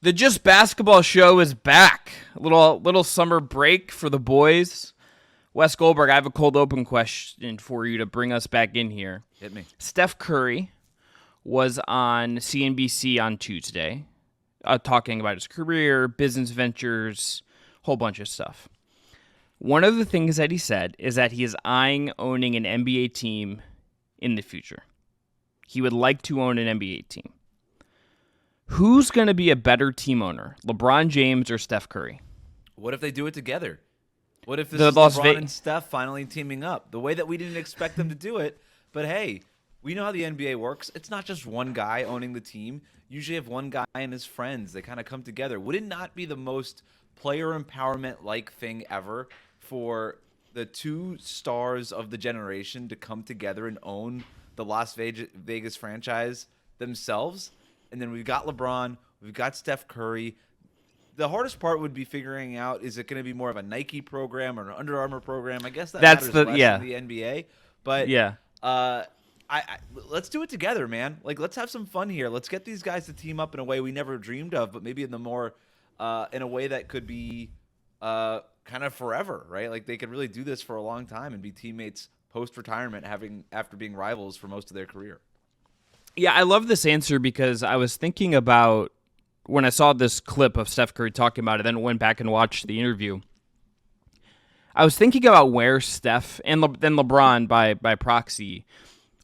The Just Basketball Show is back. A little summer break for the boys. Wes Goldberg, I have a cold open question for you to bring us back in here. Hit me. Steph Curry was on CNBC on Tuesday talking about his career, business ventures, whole bunch of stuff. One of the things that he said is that he is eyeing owning an NBA team in the future. He would like to own an NBA team. Who's going to be a better team owner, LeBron James or Steph Curry? What if they do it together? What if this is LeBron and Steph finally teaming up? The way that we didn't expect them to do it, but hey, we know how the NBA works. It's not just one guy owning the team. Usually have one guy and his friends. They kind of come together. Would it not be the most player empowerment-like thing ever for the two stars of the generation to come together and own the Las Vegas franchise themselves? And then we've got LeBron, we've got Steph Curry. The hardest part would be figuring out, is it going to be more of a Nike program or an Under Armour program? I guess that's less than the NBA. But yeah, let's do it together, man. Like, let's have some fun here. Let's get these guys to team up in a way we never dreamed of, but maybe in a way that could be kind of forever, right? Like, they could really do this for a long time and be teammates post-retirement, after being rivals for most of their career. Yeah, I love this answer because I was thinking about when I saw this clip of Steph Curry talking about it, then went back and watched the interview. I was thinking about where Steph and then LeBron by proxy,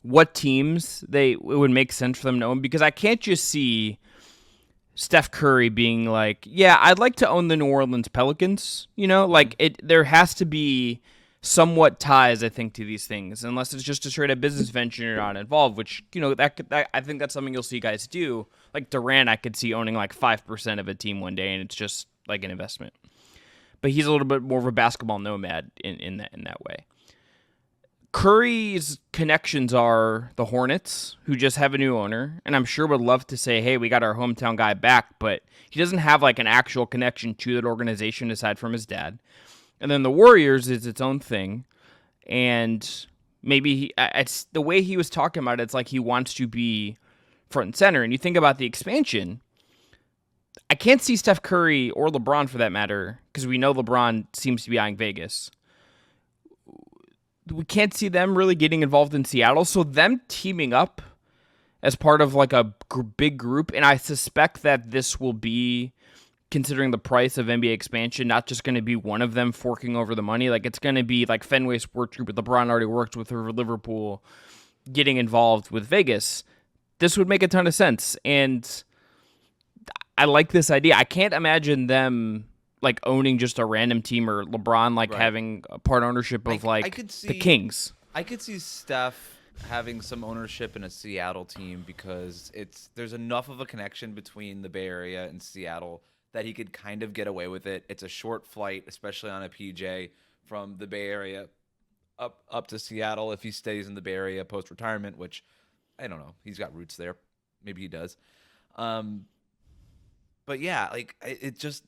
what teams it would make sense for them to own, because I can't just see Steph Curry being like, yeah, I'd like to own the New Orleans Pelicans. There has to be somewhat ties, I think, to these things, unless it's just a straight up business venture and you're not involved, which, I think that's something you'll see guys do. Like Durant, I could see owning like 5% of a team one day, and it's just like an investment. But he's a little bit more of a basketball nomad in that way. Curry's connections are the Hornets, who just have a new owner, and I'm sure would love to say, hey, we got our hometown guy back, but he doesn't have like an actual connection to that organization aside from his dad. And then the Warriors is its own thing, and maybe it's the way he was talking about it, it's like he wants to be front and center. And you think about the expansion, I can't see Steph Curry or LeBron for that matter, because we know LeBron seems to be eyeing Vegas. We can't see them really getting involved in Seattle, so them teaming up as part of like a big group, and I suspect that this will be, considering the price of NBA expansion, not just going to be one of them forking over the money. Like, it's going to be like Fenway Sports Group that LeBron already worked with over Liverpool getting involved with Vegas. This would make a ton of sense, and I like this idea. I can't imagine them like owning just a random team, or LeBron having a part ownership of the Kings. I could see Steph having some ownership in a Seattle team because there's enough of a connection between the Bay Area and Seattle that he could kind of get away with it. It's a short flight, especially on a PJ, from the Bay Area up to Seattle if he stays in the Bay Area post-retirement, which, I don't know. He's got roots there. Maybe he does. But yeah,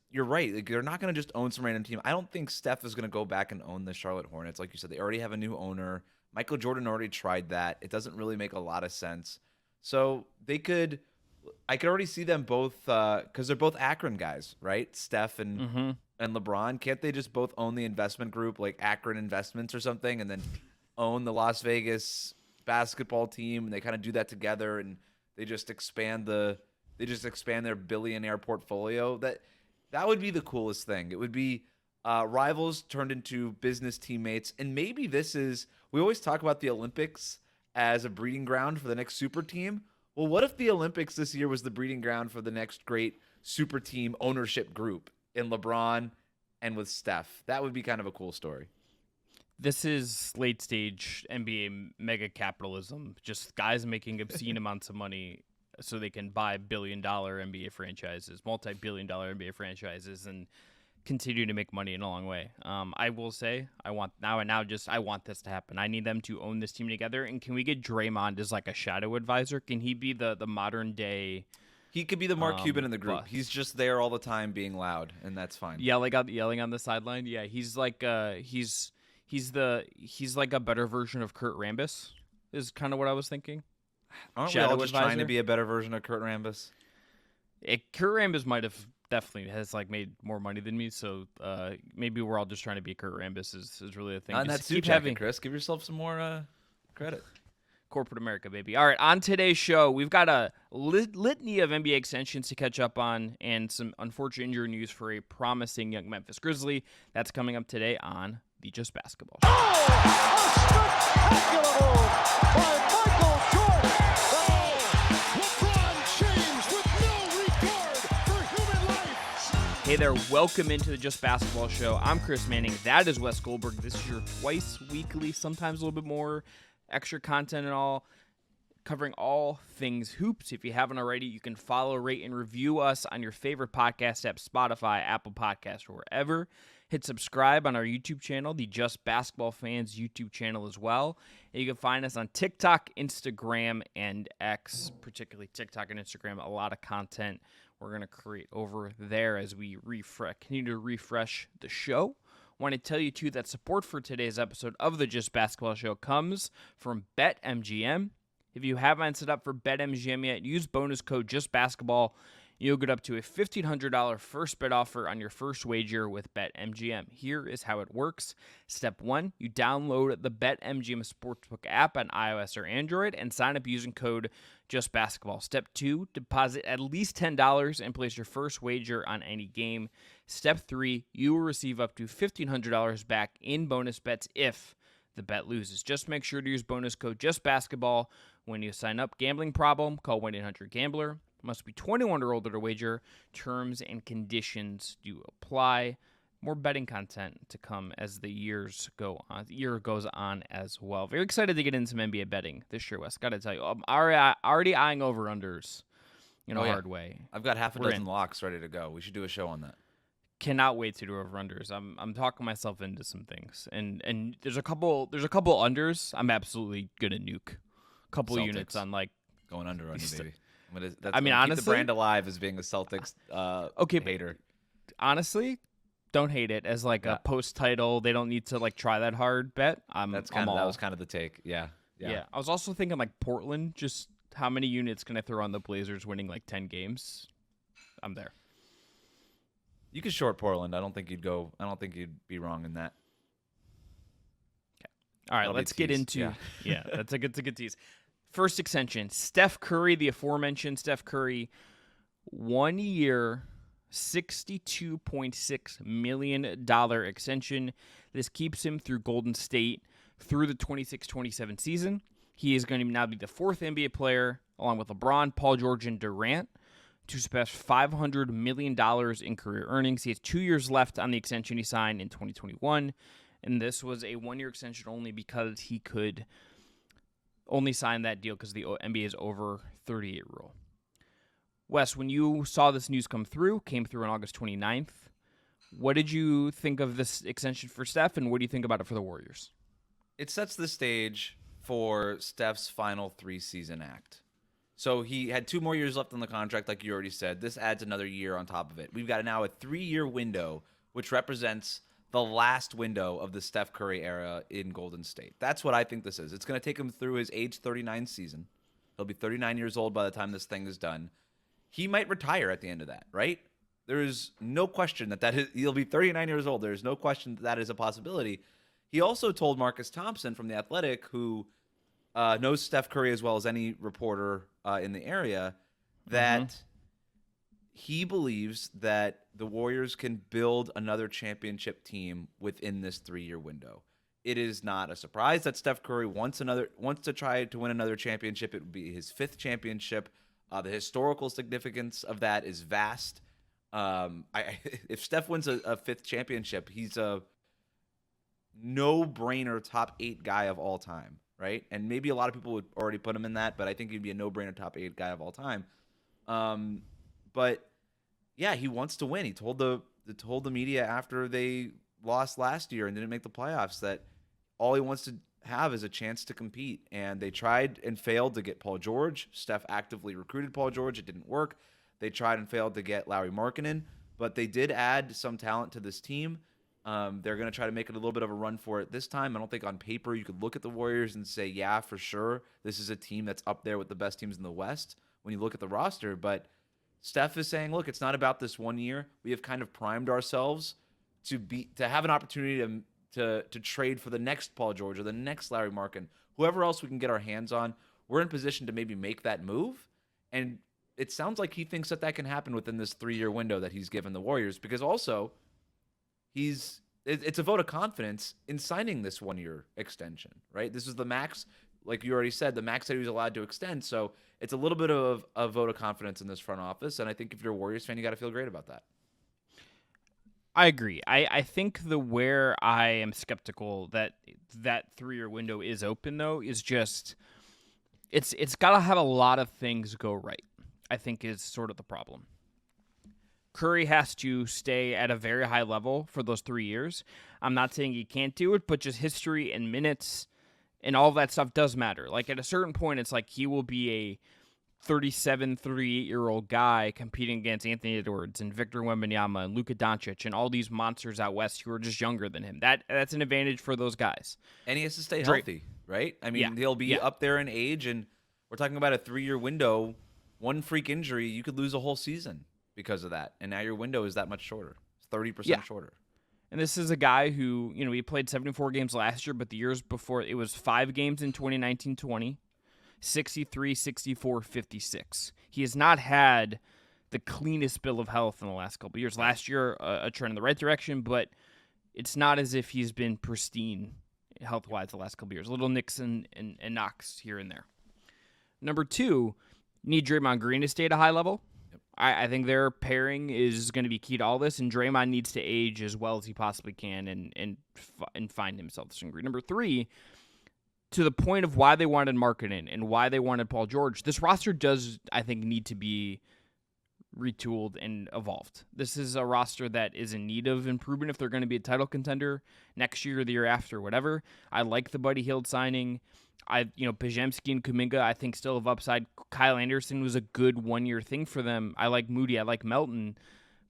you're right. Like, they're not going to just own some random team. I don't think Steph is going to go back and own the Charlotte Hornets. Like you said, they already have a new owner. Michael Jordan already tried that. It doesn't really make a lot of sense. So I could already see them both, because they're both Akron guys, right? Steph and LeBron. Can't they just both own the investment group, like Akron Investments or something, and then own the Las Vegas basketball team? And they kind of do that together, and they just expand their billionaire portfolio. That would be the coolest thing. It would be rivals turned into business teammates. And maybe we always talk about the Olympics as a breeding ground for the next super team. Well, what if the Olympics this year was the breeding ground for the next great super team ownership group in LeBron and with Steph? That would be kind of a cool story. This is late stage NBA mega capitalism. Just guys making obscene amounts of money so they can buy billion-dollar NBA franchises, multi-billion-dollar NBA franchises, and continue to make money in a long way. I will say, I want this to happen. I need them to own this team together. And can we get Draymond as like a shadow advisor? Can he be the modern day? He could be the Mark Cuban in the group. He's just there all the time being loud, and that's fine. Yelling on the sideline. Yeah, he's like he's like a better version of Kurt Rambis, is kind of what I was thinking. Aren't we all just trying to be a better version of Kurt Rambis? Kurt Rambis might have definitely has like made more money than me, so maybe we're all just trying to be Kurt Rambis is really a thing. Not in Just that suit keep jacket, having Chris. Give yourself some more credit. corporate America, baby. All right, on today's show, we've got a litany of NBA extensions to catch up on and some unfortunate injury news for a promising young Memphis Grizzly. That's coming up today on the Just Basketball Show. Oh, a spectacular move by Michael Jordan. LeBron James with no regard for human life. Hey there, welcome into the Just Basketball Show. I'm Chris Manning. That is Wes Goldberg. This is your twice weekly, sometimes a little bit more extra content and all, covering all things hoops. If you haven't already, you can follow, rate, and review us on your favorite podcast app, Spotify, Apple Podcasts, or wherever. Hit subscribe on our YouTube channel, the Just Basketball Fans YouTube channel as well. And you can find us on TikTok, Instagram, and X, particularly TikTok and Instagram. A lot of content we're going to create over there as we continue to refresh the show. Want to tell you, too, that support for today's episode of the Just Basketball Show comes from BetMGM. If you haven't set up for BetMGM yet, use bonus code JustBasketball. You'll get up to a $1,500 first bet offer on your first wager with BetMGM. Here is how it works. Step 1, you download the BetMGM Sportsbook app on iOS or Android and sign up using code JustBasketball. Step 2, deposit at least $10 and place your first wager on any game. Step 3, you will receive up to $1,500 back in bonus bets if the bet loses. Just make sure to use bonus code JustBasketball when you sign up. Gambling problem? Call 1-800-GAMBLER. Must be 21 or older to wager. Terms and conditions do apply. More betting content to come as the year goes on as well. Very excited to get into some NBA betting this year, Wes. Got to tell you, I'm already eyeing over-unders in a hard way. I've got half a dozen locks ready to go. We should do a show on that. Cannot wait to do over-unders. I'm talking myself into some things, and there's a couple unders I'm absolutely gonna nuke. A couple Celtics. Units on like going under on you, baby. Honestly, keep the brand alive as being a Celtics hater. Honestly, don't hate it as like a post title. They don't need to like try that hard bet. That was kind of the take. Yeah. I was also thinking like Portland. Just how many units can I throw on the Blazers winning like 10 games? I'm there. You could short Portland. I don't think you'd be wrong in that. Okay. All right, let's get into that's a good tease. First extension, Steph Curry, the aforementioned Steph Curry, 1 year, $62.6 million extension. This keeps him through Golden State through the 26-27 season. He is going to now be the fourth NBA player, along with LeBron, Paul George, and Durant, to surpass $500 million in career earnings. He has 2 years left on the extension he signed in 2021, and this was a 1-year extension only because he could only sign that deal because the NBA's over 38 rule. Wes, when you saw this news came through on August 29th, what did you think of this extension for Steph, and what do you think about it for the Warriors? It sets the stage for Steph's final 3-season act. So he had 2 more years left on the contract, like you already said. This adds another year on top of it. We've got now a 3-year window, which represents the last window of the Steph Curry era in Golden State. That's what I think this is. It's going to take him through his age 39 season. He'll be 39 years old by the time this thing is done. He might retire at the end of that, right? There is no question he'll be 39 years old. There's no question that is a possibility. He also told Marcus Thompson from The Athletic, who knows Steph Curry as well as any reporter in the area, that he believes that the Warriors can build another championship team within this 3-year window. It is not a surprise that Steph Curry wants to try to win another championship. It would be his 5th championship. The historical significance of that is vast. If Steph wins a 5th championship, he's a no-brainer top 8 guy of all time, right? And maybe a lot of people would already put him in that, but I think he'd be a no-brainer top 8 guy of all time. But yeah, he wants to win. He told the media after they lost last year and didn't make the playoffs that all he wants to have is a chance to compete. And they tried and failed to get Paul George. Steph actively recruited Paul George. It didn't work. They tried and failed to get Lauri Markkanen, but they did add some talent to this team. They're going to try to make it a little bit of a run for it this time. I don't think on paper you could look at the Warriors and say, yeah, for sure, this is a team that's up there with the best teams in the West when you look at the roster. But Steph is saying, look, it's not about this 1 year. We have kind of primed ourselves to have an opportunity to trade for the next Paul George or the next Larry Markin, whoever else we can get our hands on. We're in position to maybe make that move. And it sounds like he thinks that can happen within this 3-year window that he's given the Warriors, because also it's a vote of confidence in signing this 1-year extension, right? This is the max, like you already said, the max that he was allowed to extend. So it's a little bit of a vote of confidence in this front office. And I think if you're a Warriors fan, you got to feel great about that. I agree. I think where I am skeptical that 3-year window is open, though, is just it's got to have a lot of things go right, I think, is sort of the problem. Curry has to stay at a very high level for those 3 years. I'm not saying he can't do it, but just history and minutes and all that stuff does matter. Like, at a certain point, it's like he will be a 37, 38-year-old guy competing against Anthony Edwards and Victor Wembanyama and Luka Doncic and all these monsters out west who are just younger than him. That's an advantage for those guys. And he has to stay healthy, right? I mean, he'll be up there in age, and we're talking about a 3-year window. One freak injury, you could lose a whole season because of that. And now your window is that much shorter. It's 30% shorter. And this is a guy who, he played 74 games last year, but the years before it was 5 games in 2019-20. 63, 64, 56. He has not had the cleanest bill of health in the last couple of years. Last year, a trend in the right direction, but it's not as if he's been pristine health-wise the last couple of years. Little nicks and knocks here and there. Number 2, you need Draymond Green to stay at a high level. Yep. I think their pairing is going to be key to all this, and Draymond needs to age as well as he possibly can and find himself this Green. Number 3, to the point of why they wanted Markkanen and why they wanted Paul George, this roster does, I think, need to be retooled and evolved. This is a roster that is in need of improvement if they're going to be a title contender next year or the year after, whatever. I like the Buddy Hield signing. Pajemski and Kuminga, I think, still have upside. Kyle Anderson was a good 1-year thing for them. I like Moody. I like Melton.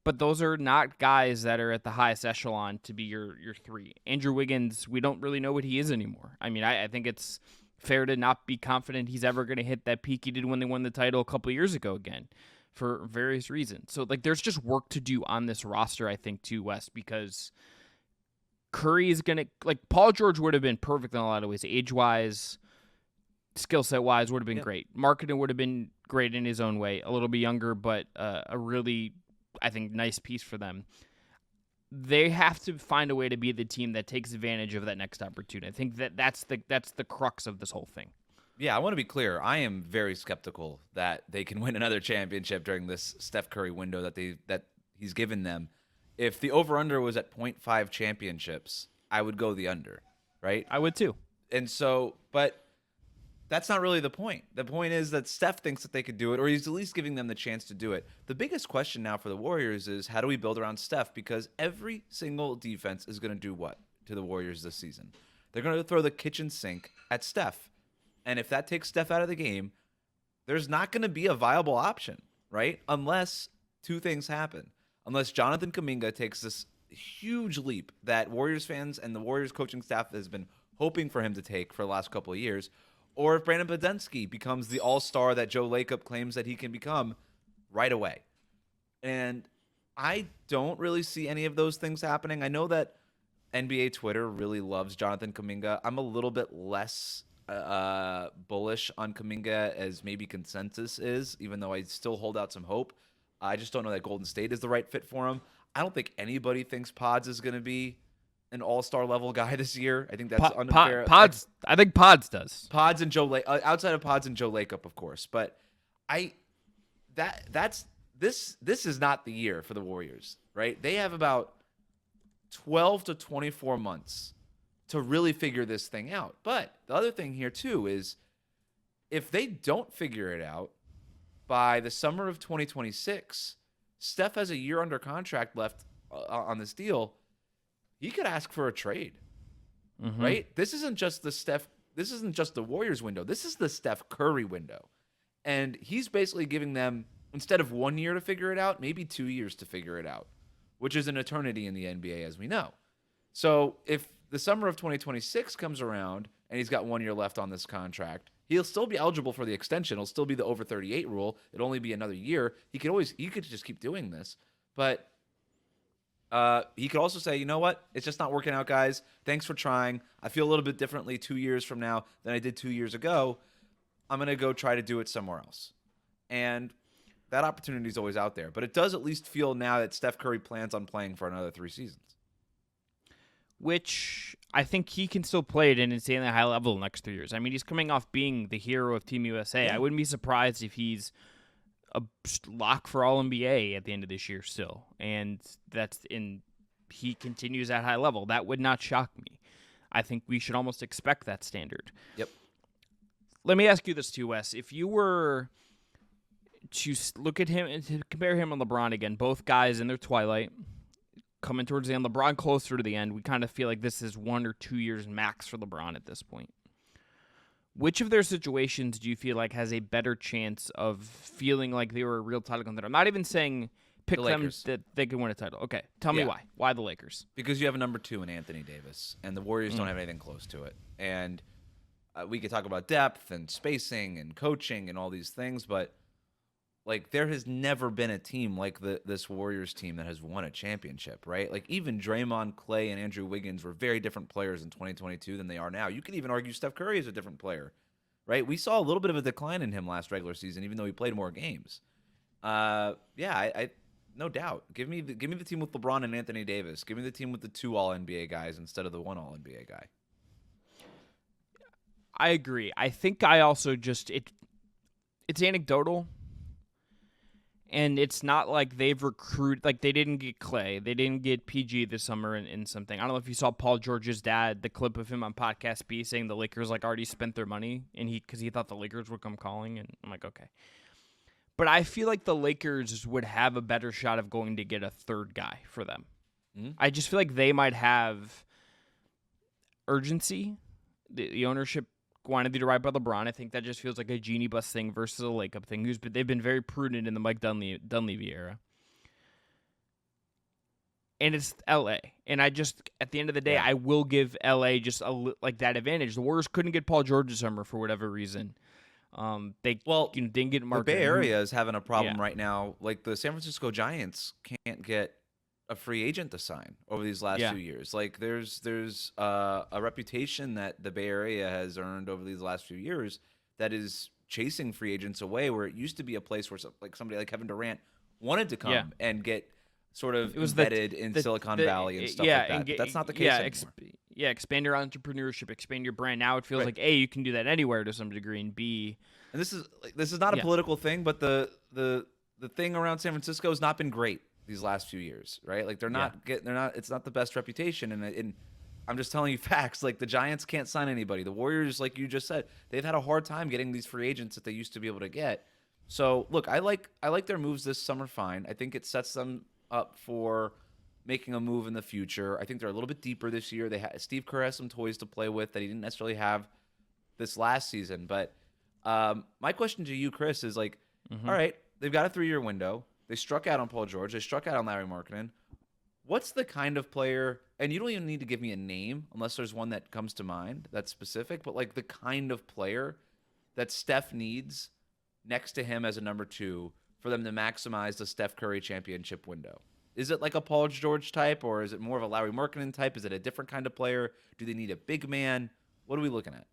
But those are not guys that are at the highest echelon to be your 3. Andrew Wiggins, we don't really know what he is anymore. I mean, I think it's fair to not be confident he's ever going to hit that peak he did when they won the title a couple of years ago again for various reasons. So, there's just work to do on this roster, I think, too, Wes, because Curry is going to, Paul George would have been perfect in a lot of ways, age-wise, skill set-wise would have been great. Markkanen would have been great in his own way, a little bit younger, but a really, I think, nice piece for them. They have to find a way to be the team that takes advantage of that next opportunity. I think that's the crux of this whole thing. Yeah, I want to be clear. I am very skeptical that they can win another championship during this Steph Curry window that he's given them. If the over-under was at 0.5 championships, I would go the under, right? I would too. And so, but that's not really the point. The point is that Steph thinks that they could do it, or he's at least giving them the chance to do it. The biggest question now for the Warriors is, how do we build around Steph? Because every single defense is going to do what to the Warriors this season? They're going to throw the kitchen sink at Steph. And if that takes Steph out of the game, there's not going to be a viable option, right? Unless 2 things happen. Unless Jonathan Kuminga takes this huge leap that Warriors fans and the Warriors coaching staff has been hoping for him to take for the last couple of years, or if Brandon Podensky becomes the all-star that Joe Lacob claims that he can become right away. And I don't really see any of those things happening. I know that NBA Twitter really loves Jonathan Kuminga. I'm a little bit less bullish on Kuminga as maybe consensus is, even though I still hold out some hope. I just don't know that Golden State is the right fit for him. I don't think anybody thinks Pods is going to be an all-star level guy this year. I think that's unfair. I think Pods does. Pods and Joe outside of Pods and Joe Lacob, of course. But this is not the year for the Warriors, right? They have about 12 to 24 months to really figure this thing out. But the other thing here too is, if they don't figure it out by the summer of 2026, Steph has a year under contract left on this deal. He could ask for a trade, right? This isn't just the Warriors window. This is the Steph Curry window. And he's basically giving them, instead of 1 year to figure it out, maybe 2 years to figure it out, which is an eternity in the NBA, as we know. So if the summer of 2026 comes around and he's got 1 year left on this contract, He'll still be eligible for the extension. It'll still be the over 38 rule. It'll only be another year. He could just keep doing this. But he could also say, you know what? It's just not working out, guys. Thanks for trying. I feel a little bit differently 2 years from now than I did 2 years ago. I'm going to go try to do it somewhere else. And that opportunity is always out there. But it does at least feel now that Steph Curry plans on playing for another 3 seasons. Which I think he can still play at an insanely high level the next 3 years. I mean, he's coming off being the hero of Team USA. Yeah. I wouldn't be surprised if he's a lock for All-NBA at the end of this year still. And he continues at high level. That would not shock me. I think we should almost expect that standard. Yep. Let me ask you this too, Wes. If you were to look at him and to compare him and LeBron again, both guys in their twilight, coming towards the end, LeBron closer to the end, we kind of feel like this is 1 or 2 years max for LeBron at this point. Which of their situations do you feel like has a better chance of feeling like they were a real title contender? I'm not even saying pick them that they can win a title. Okay, tell me why. Why the Lakers? Because you have a number 2 in Anthony Davis, and the Warriors don't have anything close to it. And we could talk about depth and spacing and coaching and all these things, but like there has never been a team like this Warriors team that has won a championship, right? Like even Draymond, Clay, and Andrew Wiggins were very different players in 2022 than they are now. You could even argue Steph Curry is a different player, right? We saw a little bit of a decline in him last regular season, even though he played more games. I no doubt. Give me the team with LeBron and Anthony Davis. Give me the team with the 2 All-NBA guys instead of the 1 All-NBA guy. I agree. I think I also just it's anecdotal. And it's not like they've recruited, like they didn't get Clay. They didn't get PG this summer in something. I don't know if you saw Paul George's dad, the clip of him on Podcast B saying the Lakers like already spent their money and because he thought the Lakers would come calling. And I'm like, okay. But I feel like the Lakers would have a better shot of going to get a third guy for them. Mm-hmm. I just feel like they might have urgency. The ownership wanted to do right by LeBron. I think that just feels like a genie bus thing versus a Lake Up thing. They've been very prudent in the Mike Dunleavy era. And it's LA. And I just, at the end of the day, I will give LA just like that advantage. The Warriors couldn't get Paul George this summer for whatever reason. They didn't get Mark. The Bay Area is having a problem right now. Like the San Francisco Giants can't get a free agent to sign over these last few years. Like there's a reputation that the Bay Area has earned over these last few years that is chasing free agents away, where it used to be a place where like somebody like Kevin Durant wanted to come and get sort of embedded in Silicon Valley and stuff like that. But that's not the case anymore. Expand your entrepreneurship, expand your brand. Now it feels like A, you can do that anywhere to some degree, and B, and this is not a political thing, but the thing around San Francisco has not been great these last few years, right? Like it's not the best reputation, and I'm just telling you facts. Like the Giants can't sign anybody. The Warriors, like you just said, they've had a hard time getting these free agents that they used to be able to get. So look, I like their moves this summer. Fine, I think it sets them up for making a move in the future. I think they're a little bit deeper this year. Steve Kerr has some toys to play with that he didn't necessarily have this last season. But my question to you, Chris, is like, all right, they've got a 3-year window. They struck out on Paul George. They struck out on Larry Markkinen. What's the kind of player, and you don't even need to give me a name unless there's one that comes to mind that's specific, but like the kind of player that Steph needs next to him as a number 2 for them to maximize the Steph Curry championship window? Is it like a Paul George type, or is it more of a Larry Markkinen type? Is it a different kind of player? Do they need a big man? What are we looking at?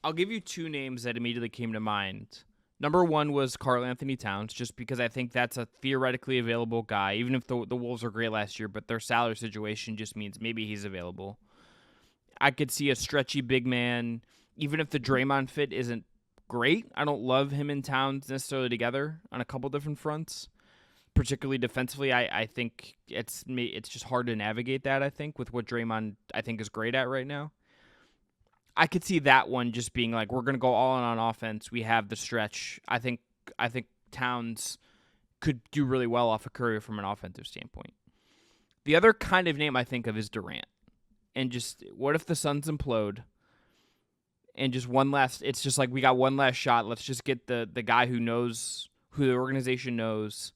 I'll give you 2 names that immediately came to mind. Number 1 was Karl Anthony Towns, just because I think that's a theoretically available guy, even if the Wolves were great last year, but their salary situation just means maybe he's available. I could see a stretchy big man, even if the Draymond fit isn't great. I don't love him and Towns necessarily together on a couple different fronts, particularly defensively. I think it's just hard to navigate that, I think, with what Draymond, I think, is great at right now. I could see that one just being like, we're going to go all in on offense. We have the stretch. I think Towns could do really well off of Curry from an offensive standpoint. The other kind of name I think of is Durant. And just, what if the Suns implode? And just it's just like, we got one last shot. Let's just get the guy who knows, who the organization knows,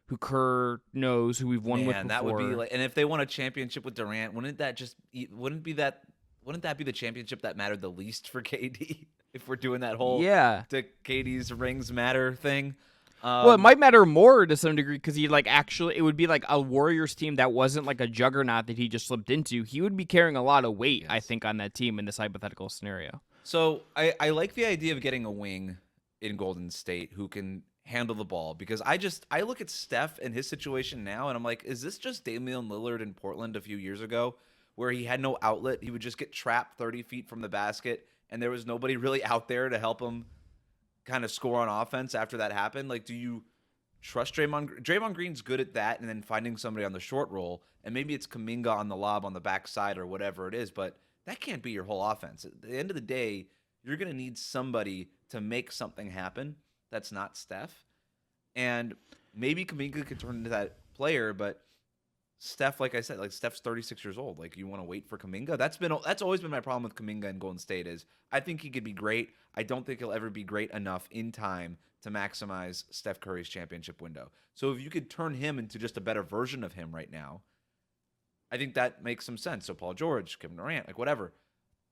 who Kerr knows, who we've won with before. That would be like, and if they won a championship with Durant, wouldn't that be the championship that mattered the least for KD? if we're doing that whole Yeah. "do Katie's rings matter" thing. Well, it might matter more to some degree because he it would be like a Warriors team that wasn't like a juggernaut that he just slipped into. He would be carrying a lot of weight, I think, on that team in this hypothetical scenario. So I like the idea of getting a wing in Golden State who can handle the ball, because I look at Steph and his situation now and I'm like, is this just Damian Lillard in Portland a few years ago where he had no outlet? He would just get trapped 30 feet from the basket and there was nobody really out there to help him kind of score on offense after that happened. Like, do you trust Draymond? Draymond Green's good at that, and then finding somebody on the short roll, and maybe it's Kuminga on the lob on the backside or whatever it is, but that can't be your whole offense. At the end of the day, you're going to need somebody to make something happen that's not Steph. And maybe Kuminga could turn into that player, but Steph, like I said, like Steph's 36 years old. Like, you want to wait for Kuminga? That's always been my problem with Kuminga and Golden State is I think he could be great. I don't think he'll ever be great enough in time to maximize Steph Curry's championship window. So if you could turn him into just a better version of him right now, I think that makes some sense. So Paul George, Kevin Durant, like whatever.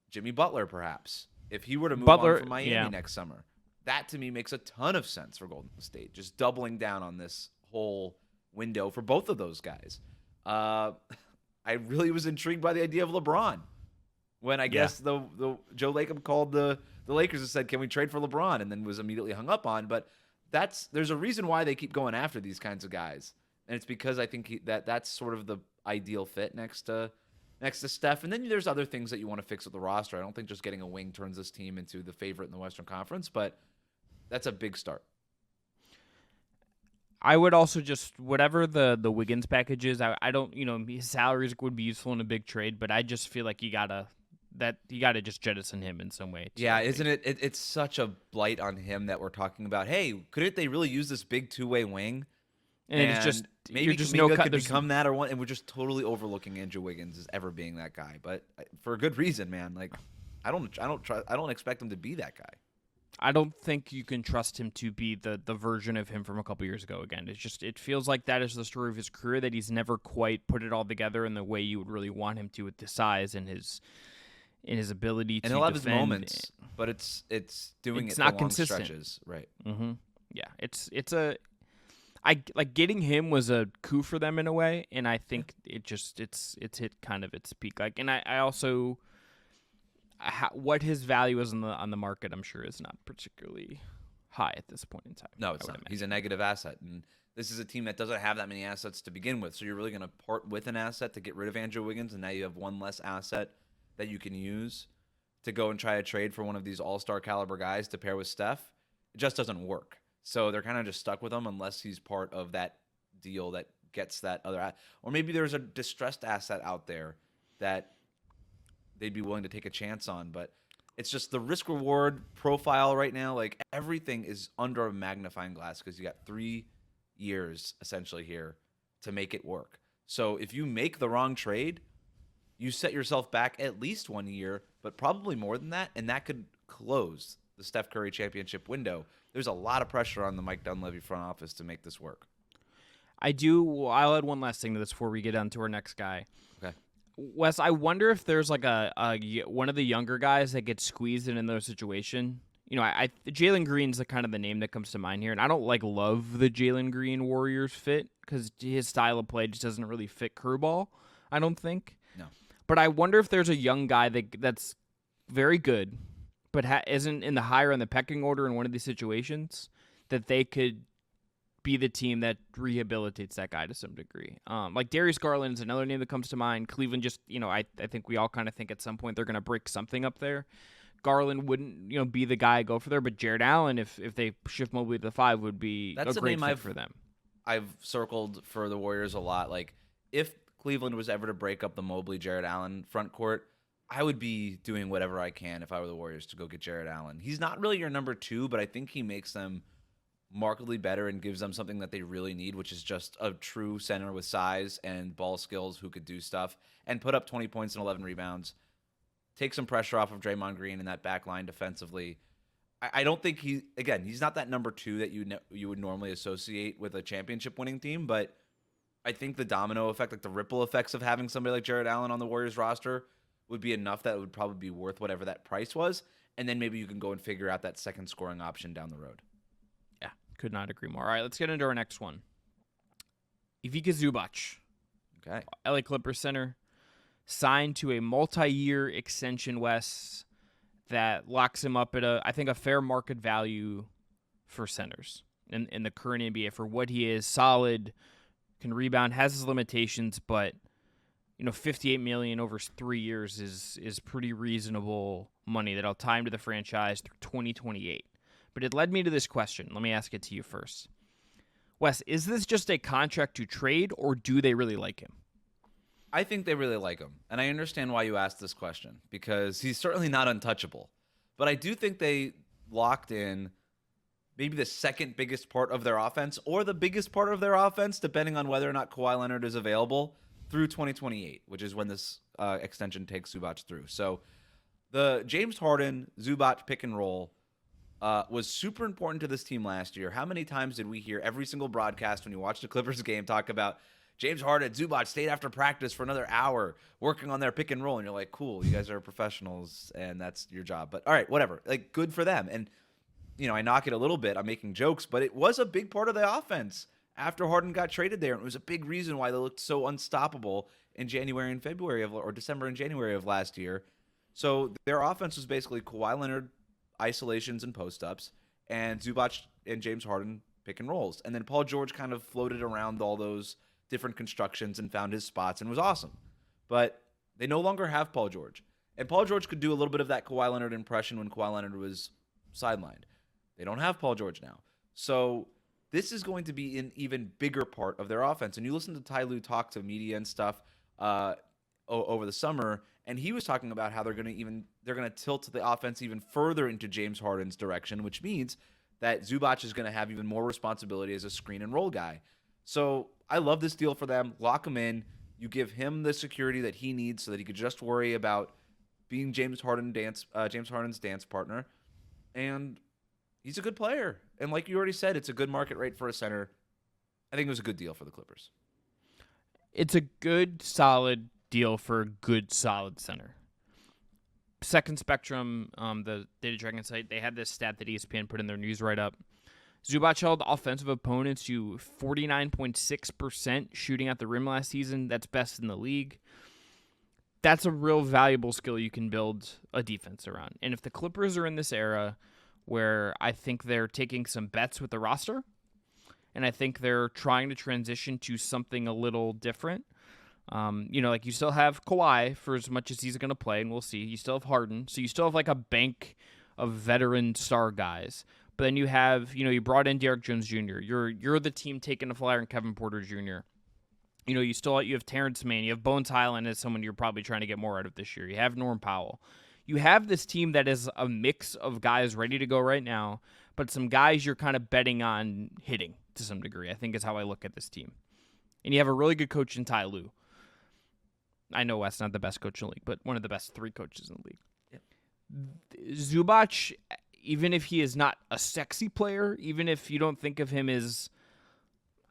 Jimmy Butler, perhaps. If he were to move on from Miami next summer, that to me makes a ton of sense for Golden State. Just doubling down on this whole window for both of those guys. I really was intrigued by the idea of LeBron when I guess the Joe Lacob called the Lakers and said, "Can we trade for LeBron?" and then was immediately hung up on. But there's a reason why they keep going after these kinds of guys, and it's because I think that's sort of the ideal fit next to Steph. And then there's other things that you want to fix with the roster. I don't think just getting a wing turns this team into the favorite in the Western Conference, but that's a big start. I would also just whatever the Wiggins package is. I don't his salaries would be useful in a big trade, but I just feel like you gotta just jettison him in some way. Yeah, isn't it? It's such a blight on him that we're talking about. Hey, couldn't they really use this big two-way wing? And it's just maybe just Kuminga could become that or one, and we're just totally overlooking Andrew Wiggins as ever being that guy. But for a good reason, man. Like I don't expect him to be that guy. I don't think you can trust him to be the version of him from a couple years ago again. It feels like that is the story of his career, that he's never quite put it all together in the way you would really want him to with the size and his ability to defend. And he'll have his moments, but it's not consistent. Stretches. Right. Mm-hmm. Yeah, like getting him was a coup for them in a way, and I think it's hit kind of its peak. Like, and I also what his value is on the market, I'm sure, is not particularly high at this point in time. No, it's not. He's a negative asset, and this is a team that doesn't have that many assets to begin with. So you're really going to part with an asset to get rid of Andrew Wiggins, and now you have one less asset that you can use to go and try to trade for one of these all-star caliber guys to pair with Steph. It just doesn't work. So they're kind of just stuck with him unless he's part of that deal that gets that other or maybe there's a distressed asset out there that they'd be willing to take a chance on. But it's just the risk-reward profile right now. Like, everything is under a magnifying glass because you got 3 years essentially here to make it work. So if you make the wrong trade, you set yourself back at least 1 year, but probably more than that, and that could close the Steph Curry championship window. There's a lot of pressure on the Mike Dunleavy front office to make this work. I'll add one last thing to this before we get on to our next guy. Okay. Wes, I wonder if there's like a one of the younger guys that gets squeezed in another situation. Jalen Green's the kind of the name that comes to mind here, and I don't love the Jalen Green Warriors fit because his style of play just doesn't really fit Curry ball, I don't think. No. But I wonder if there's a young guy that's very good, but isn't in the higher in the pecking order in one of these situations, that they could be the team that rehabilitates that guy to some degree. Like Darius Garland is another name that comes to mind. Cleveland just, I think we all kind of think at some point they're going to break something up there. Garland wouldn't, be the guy go for there, but Jared Allen, if they shift Mobley to the 5, would be a great fit for them. I've circled for the Warriors a lot. Like, if Cleveland was ever to break up the Mobley, Jared Allen front court, I would be doing whatever I can if I were the Warriors to go get Jared Allen. He's not really your number 2, but I think he makes them markedly better and gives them something that they really need, which is just a true center with size and ball skills who could do stuff and put up 20 points and 11 rebounds. Take some pressure off of Draymond Green in that back line defensively. I don't think he's not that number 2 that you would normally associate with a championship winning team, but I think the domino effect, like the ripple effects of having somebody like Jared Allen on the Warriors roster would be enough that it would probably be worth whatever that price was. and then maybe you can go and figure out that second scoring option down the road. Yeah, could not agree more. All right, let's get into our next one. Ivica Zubac, Okay. LA Clippers center, signed to a multi-year extension, Wes, that locks him up at I think a fair market value for centers in the current NBA for what he is. Solid, can rebound, has his limitations, but $58 million over 3 years is pretty reasonable money that'll tie him to the franchise through 2028. But it led me to this question. Let me ask it to you first. Wes, is this just a contract to trade, or do they really like him? I think they really like him, and I understand why you asked this question, because he's certainly not untouchable. But I do think they locked in maybe the second biggest part of their offense, or the biggest part of their offense, depending on whether or not Kawhi Leonard is available, through 2028, which is when this extension takes Zubac through. So the James Harden, Zubac pick and roll was super important to this team last year. How many times did we hear every single broadcast when you watched the Clippers game talk about James Harden, Zubac stayed after practice for another hour working on their pick and roll, and you're like, cool, you guys are professionals, and that's your job. But all right, whatever. Like, good for them. And I knock it a little bit. I'm making jokes, but it was a big part of the offense after Harden got traded there. And it was a big reason why they looked so unstoppable in January and February or December and January of last year. So their offense was basically Kawhi Leonard isolations and post-ups, and Zubac and James Harden pick and rolls. And then Paul George kind of floated around all those different constructions and found his spots and was awesome. But they no longer have Paul George. And Paul George could do a little bit of that Kawhi Leonard impression when Kawhi Leonard was sidelined. They don't have Paul George now. So this is going to be an even bigger part of their offense. And you listen to Ty Lue talk to media and stuff over the summer, and he was talking about how they're going to tilt the offense even further into James Harden's direction, which means that Zubac is going to have even more responsibility as a screen and roll guy. So I love this deal for them. Lock him in. You give him the security that he needs so that he could just worry about being James Harden's dance partner. And he's a good player. And like you already said, it's a good market rate for a center. I think it was a good deal for the Clippers. It's a good, solid deal for a good, solid center. Second Spectrum, the Data Dragon site, they had this stat that ESPN put in their news write-up. Zubac held offensive opponents to 49.6% shooting at the rim last season. That's best in the league. That's a real valuable skill you can build a defense around. And if the Clippers are in this era where I think they're taking some bets with the roster, and I think they're trying to transition to something a little different. Like you still have Kawhi for as much as he's going to play, and we'll see. You still have Harden. So you still have like a bank of veteran star guys. But then you have, you brought in Derrick Jones Jr. You're the team taking a flyer on Kevin Porter Jr. You have Terrence Mann. You have Bones Highland as someone you're probably trying to get more out of this year. You have Norm Powell. You have this team that is a mix of guys ready to go right now, but some guys you're kind of betting on hitting to some degree, I think is how I look at this team. And you have a really good coach in Ty Lue. I know Wes not the best coach in the league, but one of the best 3 coaches in the league. Yep. Zubac, even if he is not a sexy player, even if you don't think of him as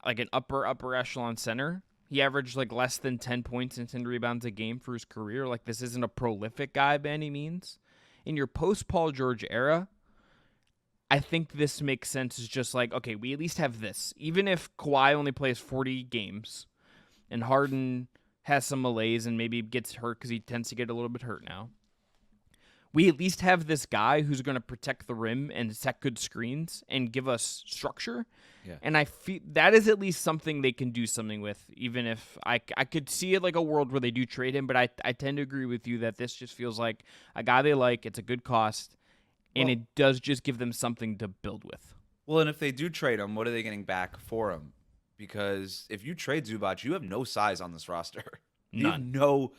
like an upper echelon center, he averaged like less than 10 points and 10 rebounds a game for his career. Like, this isn't a prolific guy by any means. In your post-Paul George era, I think this makes sense. It's just like, okay, we at least have this. Even if Kawhi only plays 40 games and Harden has some malaise and maybe gets hurt because he tends to get a little bit hurt now, we at least have this guy who's going to protect the rim and set good screens and give us structure. Yeah. And I feel that is at least something they can do something with, even if I could see it like a world where they do trade him. But I tend to agree with you that this just feels like a guy they like. It's a good cost, and it does just give them something to build with. Well, and if they do trade him, what are they getting back for him? Because if you trade Zubac, you have no size on this roster. None. You have no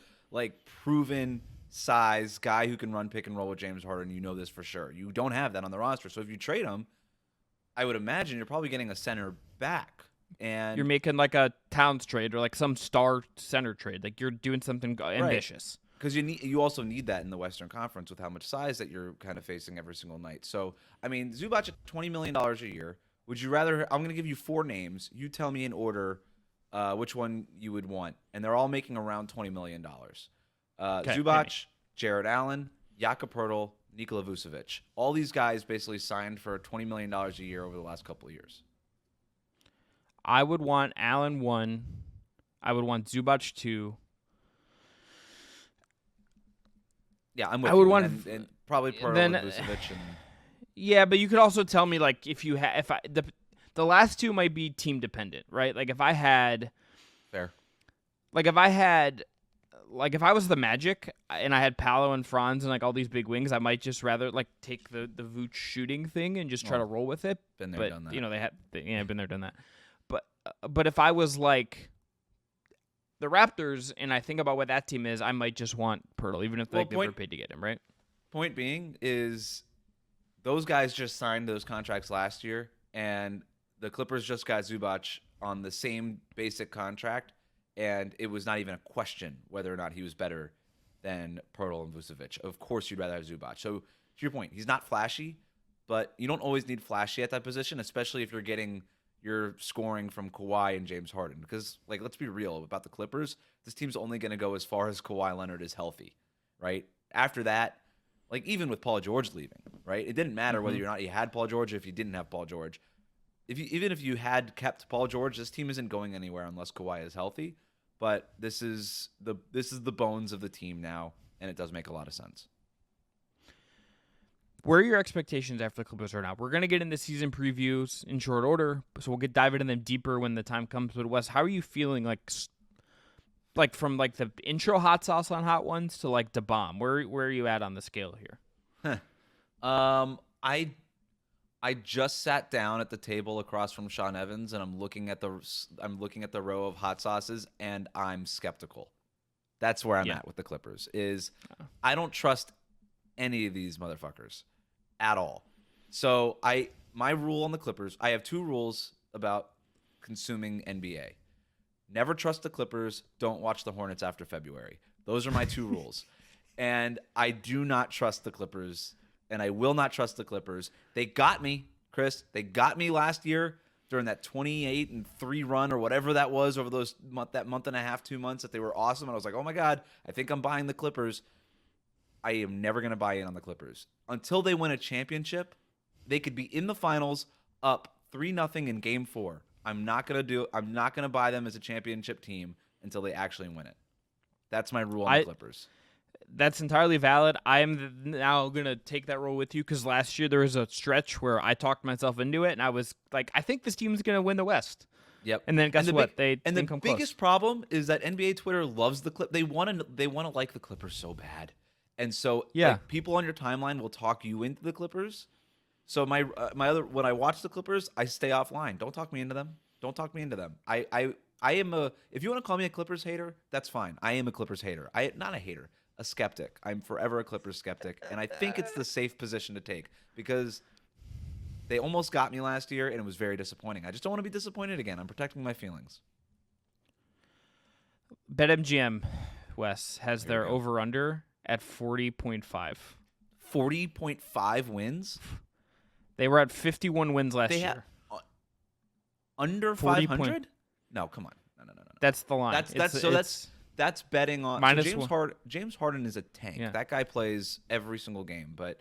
proven size guy who can run pick and roll with James Harden. You know this for sure. You don't have that on the roster. So if you trade him, I would imagine you're probably getting a center back. And you're making like a Towns trade or like some star center trade. Like, you're doing something ambitious. Because you also need that in the Western Conference with how much size that you're kind of facing every single night. So, I mean, Zubac at $20 million a year. Would you rather – I'm going to give you 4 names. You tell me in order which one you would want. And they're all making around $20 million. Okay, Zubac, Jared Allen, Jakob Poeltl, Nikola Vucevic. All these guys basically signed for $20 million a year over the last couple of years. I would want Allen 1. I would want Zubac 2. Yeah, I'm with I would you. want and probably Pirtle then- and Vucevic. And Yeah, but you could also tell me like if the last two might be team dependent, right? Like if I fair. was the Magic and I had Paolo and Franz and like all these big wings, I might just rather like take the Vooch shooting thing and just try to roll with it. Been there, but done that. you know been there, done that. But if I was like the Raptors and I think about what that team is, I might just want Pirtle, even if they never paid to get him, right? Point being is those guys just signed those contracts last year, and the Clippers just got Zubac on the same basic contract, and it was not even a question whether or not he was better than Pirtle and Vucevic. Of course, you'd rather have Zubac. So to your point, he's not flashy, but you don't always need flashy at that position, especially if you're getting your scoring from Kawhi and James Harden. Because, like, let's be real about the Clippers. This team's only going to go as far as Kawhi Leonard is healthy, right? After that, like, even with Paul George leaving, right? It didn't matter whether or not you had Paul George or if you didn't have Paul George. Even if you had kept Paul George, this team isn't going anywhere unless Kawhi is healthy. But this is the bones of the team now, and it does make a lot of sense. Where are your expectations after the Clippers are now? We're gonna get into season previews in short order, so we'll dive into them deeper when the time comes. But Wes, how are you feeling? Like from like the intro hot sauce on hot ones to like the bomb. Where are you at on the scale here? I just sat down at the table across from Sean Evans, and I'm looking at the row of hot sauces, and I'm skeptical. That's where I'm at with the Clippers. I don't trust any of these motherfuckers at all. So my rule on the Clippers, I have two rules about consuming NBA. Never trust the Clippers. Don't watch the Hornets after February. Those are my two rules. And I do not trust the Clippers, and I will not trust the Clippers. They got me, Chris. They got me last year during that 28-3 run or whatever that was over that month and a half, 2 months that they were awesome. And I was like, oh my God, I think I'm buying the Clippers. I am never going to buy in on the Clippers. Until they win a championship, they could be in the finals up 3-0 in game 4. I'm not going to buy them as a championship team until they actually win it. That's my rule on the Clippers. That's entirely valid. I am now going to take that role with you because last year there was a stretch where I talked myself into it, and I was like, I think this team's going to win the West. Yep. And then guess what? They didn't come close. Biggest problem is that NBA Twitter loves the Clip. They want to like the Clippers so bad. And so like, people on your timeline will talk you into the Clippers. So my when I watch the Clippers, I stay offline. Don't talk me into them. Don't talk me into them. I am if you want to call me a Clippers hater, that's fine. I am a Clippers hater. Not a hater, a skeptic. I'm forever a Clippers skeptic, and I think it's the safe position to take because they almost got me last year and it was very disappointing. I just don't want to be disappointed again. I'm protecting my feelings. BetMGM, Wes, has their over-under at 40.5. 40.5 wins? They were at 51 wins last year. Under 500? No, come on. No. That's the line. That's betting on minus James Harden is a tank. Yeah. That guy plays every single game, but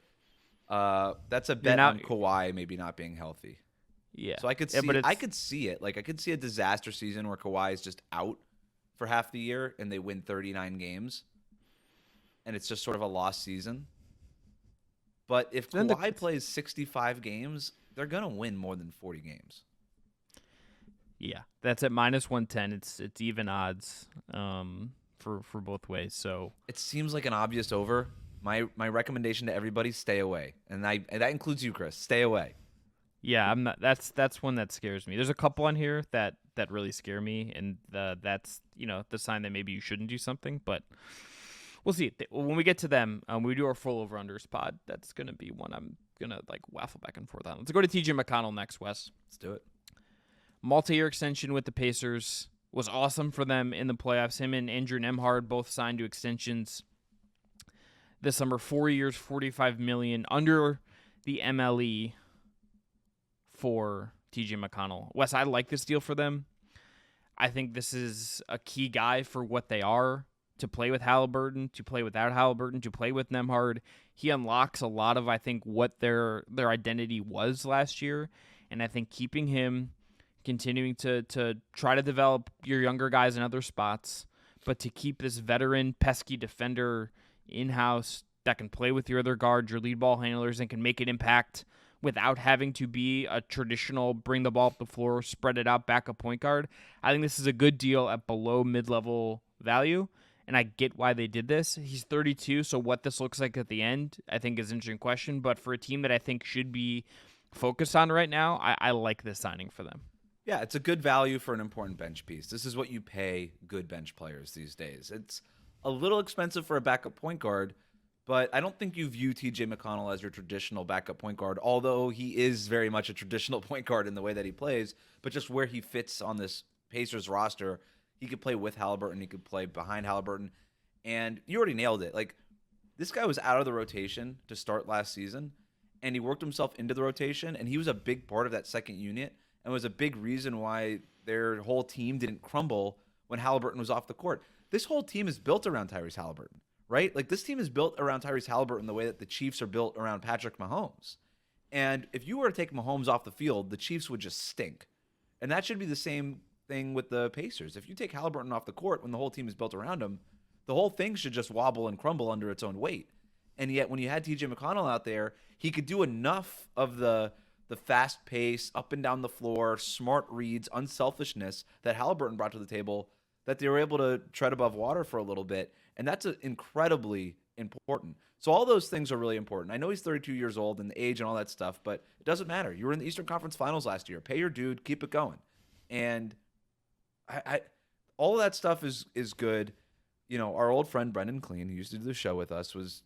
that's a bet on Kawhi maybe not being healthy. Yeah. So I could see it. Like I could see a disaster season where Kawhi is just out for half the year and they win 39 games. And it's just sort of a lost season. But if Kawhi plays 65 games, they're going to win more than 40 games. Yeah, that's at minus 110. It's even odds for both ways. So it seems like an obvious over. My recommendation to everybody: stay away, and that includes you, Chris. Stay away. Yeah, I'm not. That's one that scares me. There's a couple on here that really scare me, and that's the sign that maybe you shouldn't do something. But we'll see when we get to them. We do our full over unders pod. That's gonna be one I'm gonna like waffle back and forth on. Let's go to TJ McConnell next, Wes. Let's do it. Multi-year extension with the Pacers was awesome for them in the playoffs. Him and Andrew Nembhard both signed to extensions this summer. 4 years, $45 million under the MLE for TJ McConnell. Wes, I like this deal for them. I think this is a key guy for what they are to play with Halliburton, to play without Halliburton, to play with Nembhard. He unlocks a lot of, I think, what their identity was last year. And I think keeping him, continuing to try to develop your younger guys in other spots, but to keep this veteran, pesky defender in-house that can play with your other guards, your lead ball handlers, and can make an impact without having to be a traditional bring the ball up the floor, spread it out, backup point guard. I think this is a good deal at below mid-level value, and I get why they did this. He's 32, so what this looks like at the end, I think, is an interesting question. But for a team that I think should be focused on right now, I like this signing for them. Yeah, it's a good value for an important bench piece. This is what you pay good bench players these days. It's a little expensive for a backup point guard, but I don't think you view TJ McConnell as your traditional backup point guard, although he is very much a traditional point guard in the way that he plays, but just where he fits on this Pacers roster. He could play with Halliburton. He could play behind Halliburton. And you already nailed it. Like, this guy was out of the rotation to start last season, and he worked himself into the rotation, and he was a big part of that second unit and was a big reason why their whole team didn't crumble when Halliburton was off the court. This whole team is built around Tyrese Halliburton, right? Like, this team is built around Tyrese Halliburton the way that the Chiefs are built around Patrick Mahomes. And if you were to take Mahomes off the field, the Chiefs would just stink. And that should be the same thing with the Pacers. If you take Halliburton off the court when the whole team is built around him, the whole thing should just wobble and crumble under its own weight. And yet when you had TJ McConnell out there, he could do enough of the fast pace, up and down the floor, smart reads, unselfishness that Halliburton brought to the table that they were able to tread above water for a little bit. And that's incredibly important. So all those things are really important. I know he's 32 years old and the age and all that stuff, but it doesn't matter. You were in the Eastern Conference Finals last year. Pay your dude, keep it going. And I all of that stuff is good. You know, our old friend Brendan Clean, who used to do the show with us, was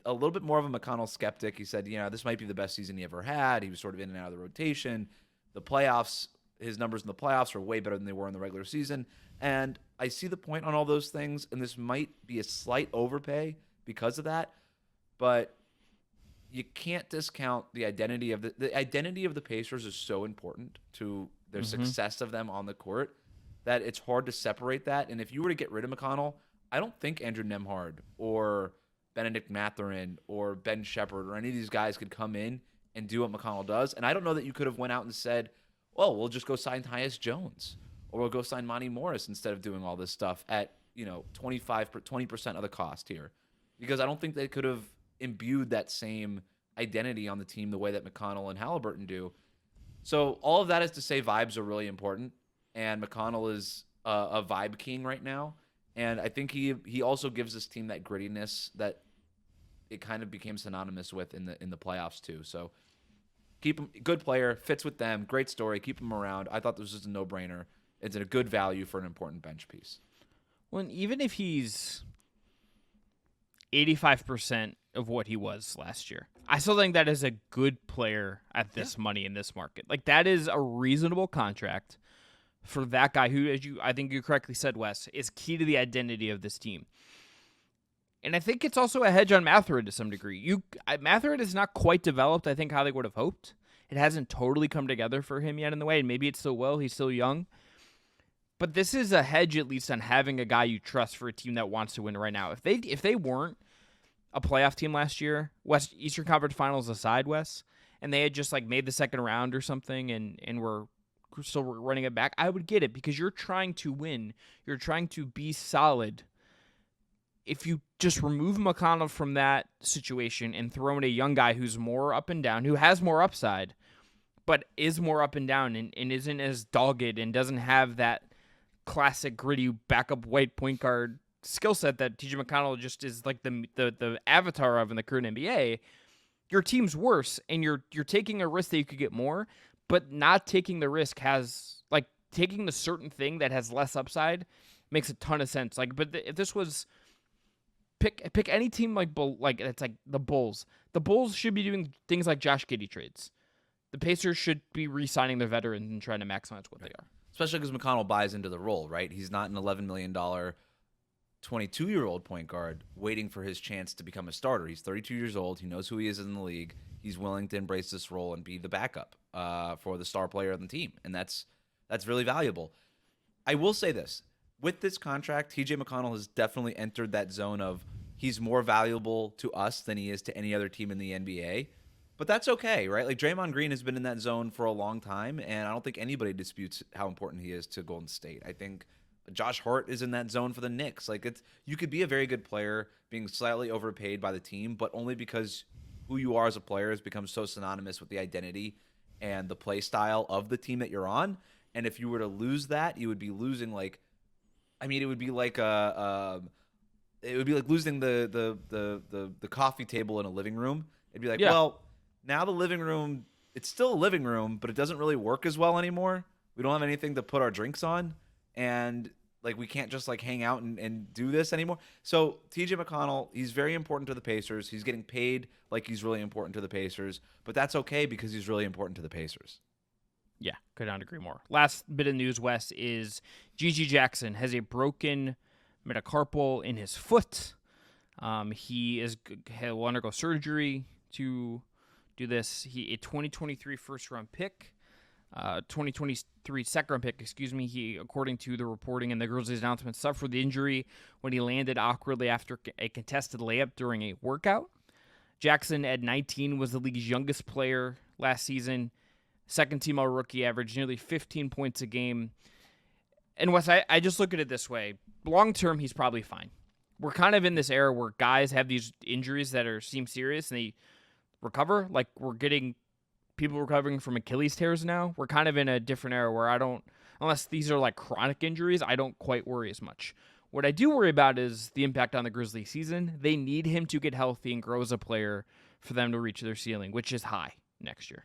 a little bit more of a McConnell skeptic. He said, this might be the best season he ever had. He was sort of in and out of the rotation. The playoffs, his numbers in the playoffs are way better than they were in the regular season. And I see the point on all those things, and this might be a slight overpay because of that. But you can't discount the identity of the identity of the Pacers is so important to their success of them on the court that it's hard to separate that. And if you were to get rid of McConnell, I don't think Andrew Nembhard or Benedict Mathurin or Ben Shepherd or any of these guys could come in and do what McConnell does. And I don't know that you could have went out and said, well, we'll just go sign Tyus Jones or we'll go sign Monty Morris instead of doing all this stuff at 20% of the cost here, because I don't think they could have imbued that same identity on the team the way that McConnell and Halliburton do. So all of that is to say vibes are really important, and McConnell is a vibe king right now. And I think he also gives this team that grittiness that it kind of became synonymous with in the playoffs too. So keep him, good player, fits with them, great story, keep him around. I thought this was a no-brainer. It's a good value for an important bench piece. Well, even if he's 85% of what he was last year, I still think that is a good player at this money in this market. Like, that is a reasonable contract for that guy who, I think you correctly said, Wes, is key to the identity of this team. And I think it's also a hedge on Mathurin to some degree. Mathurin is not quite developed, I think, how they would have hoped. It hasn't totally come together for him yet in the way, and maybe it still will. He's still young. But this is a hedge, at least, on having a guy you trust for a team that wants to win right now. If they weren't a playoff team last year, Eastern Conference Finals aside, Wes, and they had just made the second round or something and were still running it back, I would get it, because you're trying to win. You're trying to be solid. If you just remove McConnell from that situation and throw in a young guy who's more up and down, who has more upside, but is more up and down and isn't as dogged and doesn't have that classic gritty backup white point guard skill set that TJ McConnell just is like the avatar of in the current NBA, your team's worse, and you're taking a risk that you could get more, but not taking the risk has, taking the certain thing that has less upside makes a ton of sense. But if this was pick any team it's like the Bulls. The Bulls should be doing things like Josh Giddey trades. The Pacers should be re-signing their veterans and trying to maximize what they are. Especially because McConnell buys into the role, right? He's not an $11 million 22-year-old point guard waiting for his chance to become a starter. He's 32 years old. He knows who he is in the league. He's willing to embrace this role and be the backup for the star player on the team, and that's really valuable. I will say this. with this contract, TJ McConnell has definitely entered that zone of he's more valuable to us than he is to any other team in the NBA. But that's okay, right? Like Draymond Green has been in that zone for a long time, and I don't think anybody disputes how important he is to Golden State. I think Josh Hart is in that zone for the Knicks. Like you could be a very good player being slightly overpaid by the team, but only because who you are as a player has become so synonymous with the identity and the play style of the team that you're on. And if you were to lose that, you would be losing it would be like losing the coffee table in a living room. It'd be like, well, now the living room, it's still a living room, but it doesn't really work as well anymore. We don't have anything to put our drinks on, and like we can't just like hang out and do this anymore. So TJ McConnell, he's very important to the Pacers. He's getting paid like he's really important to the Pacers, but that's okay because he's really important to the Pacers. Yeah, could not agree more. Last bit of news, Wes, is Gigi Jackson has a broken metacarpal in his foot. He will undergo surgery to do this. A 2023 first-round pick, 2023 second-round pick, He, according to the reporting and the Grizzlies announcement, suffered the injury when he landed awkwardly after a contested layup during a workout. Jackson, at 19, was the league's youngest player last season. Second-team all-rookie, averaged nearly 15 points a game. And Wes, I just look at it this way. Long-term, he's probably fine. We're kind of in this era where guys have these injuries that seem serious and they recover. Like we're getting people recovering from Achilles tears now. We're kind of in a different era where unless these are like chronic injuries, I don't quite worry as much. What I do worry about is the impact on the Grizzlies season. They need him to get healthy and grow as a player for them to reach their ceiling, which is high next year.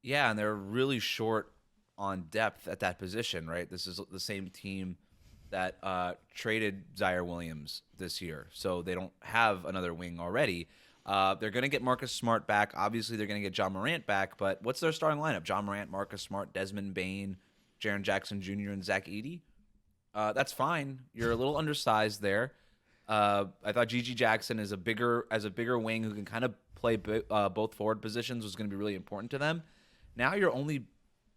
Yeah, and they're really short on depth at that position, right? This is the same team that traded Zaire Williams this year, so they don't have another wing already. They're going to get Marcus Smart back. Obviously, they're going to get John Morant back, but what's their starting lineup? John Morant, Marcus Smart, Desmond Bane, Jaren Jackson Jr., and Zach Edey. That's fine. You're a little undersized there. I thought Gigi Jackson as a bigger wing who can kind of play both forward positions was going to be really important to them. Now your only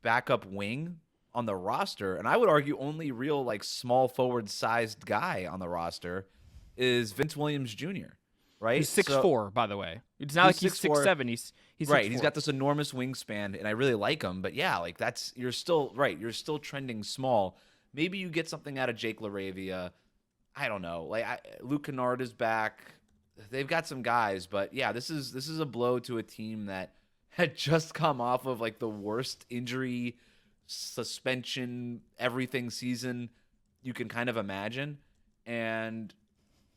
backup wing on the roster, and I would argue only real like small forward sized guy on the roster, is Vince Williams Jr. Right? He's 6'4", by the way. It's not like he's 6'7". He's right. 6'4". He's got this enormous wingspan, and I really like him. But yeah, like you're still right. You're still trending small. Maybe you get something out of Jake LaRavia. I don't know. Like Luke Kennard is back. They've got some guys, but yeah, this is a blow to a team that had just come off of like the worst injury, suspension, everything season you can kind of imagine, and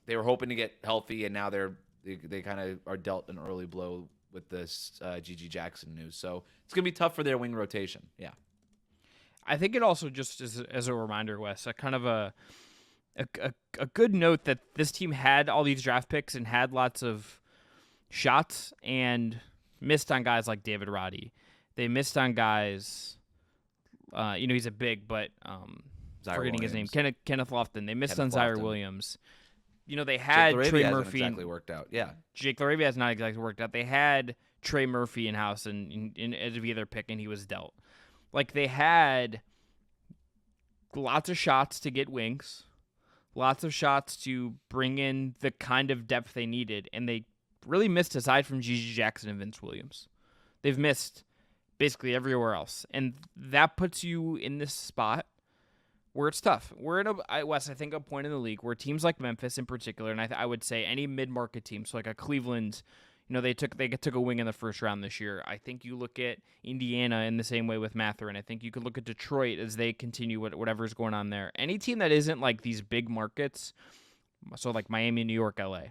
they were hoping to get healthy, and now they kind of are dealt an early blow with this Gigi Jackson news. So it's gonna be tough for their wing rotation. Yeah, I think it also just as a reminder, Wes, a kind of a good note that this team had all these draft picks and had lots of shots and missed on guys like David Roddy. They missed on guys, he's a big, but forgetting his name, Kenneth Lofton. They missed on Zaire Williams. They had Trey Murphy. Exactly worked out. Yeah, Jake LaRavia has not exactly worked out. They had Trey Murphy in house and as either pick, and he was dealt. Like they had lots of shots to get wings, lots of shots to bring in the kind of depth they needed, and they really missed aside from Gigi Jackson and Vince Williams. They've missed basically everywhere else, and that puts you in this spot where it's tough. We're in I think a point in the league where teams like Memphis in particular, and I would say any mid-market team, so like a Cleveland, they took a wing in the first round this year. I think you look at Indiana in the same way with Mathurin. I think you could look at Detroit as they continue whatever's going on there. Any team that isn't like these big markets, so like Miami, New York, LA.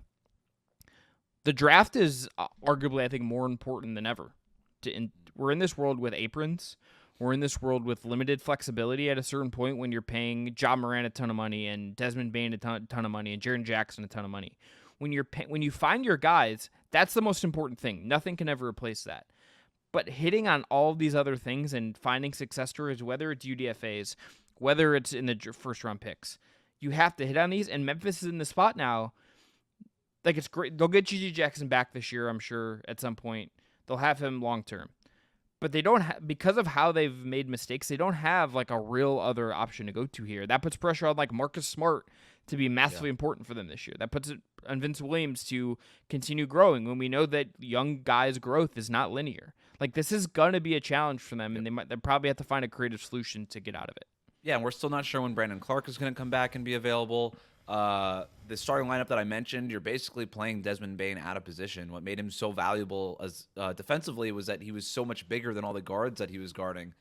The draft is arguably, I think, more important than ever. We're in this world with aprons. We're in this world with limited flexibility at a certain point when you're paying John Morant a ton of money and Desmond Bane a ton of money and Jaren Jackson a ton of money. When you find your guys, that's the most important thing. Nothing can ever replace that. But hitting on all of these other things and finding success stories, whether it's UDFAs, whether it's in the first-round picks, you have to hit on these, and Memphis is in the spot now. Like, it's great. They'll get Gigi Jackson back this year, I'm sure, at some point. They'll have him long-term. but they don't because of how they've made mistakes, they don't have like a real other option to go to here. That puts pressure on like Marcus Smart to be massively important for them this year. That puts it on Vince Williams to continue growing when we know that young guys' growth is not linear. Like this is gonna be a challenge for them, and they probably have to find a creative solution to get out of it. Yeah, and we're still not sure when Brandon Clark is going to come back and be available. The starting lineup that I mentioned, you're basically playing Desmond Bane out of position. What made him so valuable as defensively was that he was so much bigger than all the guards that he was guarding,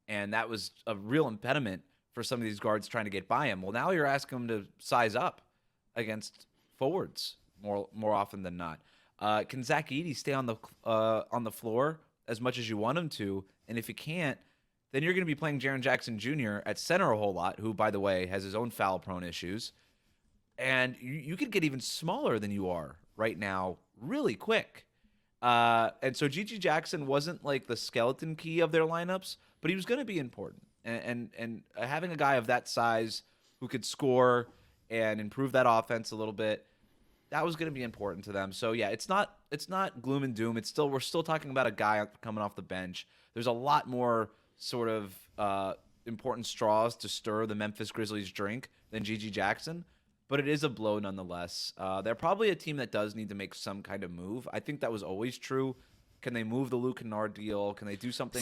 and that was a real impediment for some of these guards trying to get by him. Well, now you're asking him to size up against forwards more often than not. Can Zach Edey stay on the floor as much as you want him to? And if he can't, then you're going to be playing Jaren Jackson Jr. at center a whole lot, who, by the way, has his own foul-prone issues. And you could get even smaller than you are right now really quick. And so G.G. Jackson wasn't like the skeleton key of their lineups, but he was going to be important. And having a guy of that size who could score and improve that offense a little bit, that was going to be important to them. So, yeah, it's not gloom and doom. We're still talking about a guy coming off the bench. There's a lot more sort of important straws to stir the Memphis Grizzlies drink than G.G. Jackson, but it is a blow nonetheless. They're probably a team that does need to make some kind of move. I think that was always true. Can they move the Luke Kennard deal? Can they do something?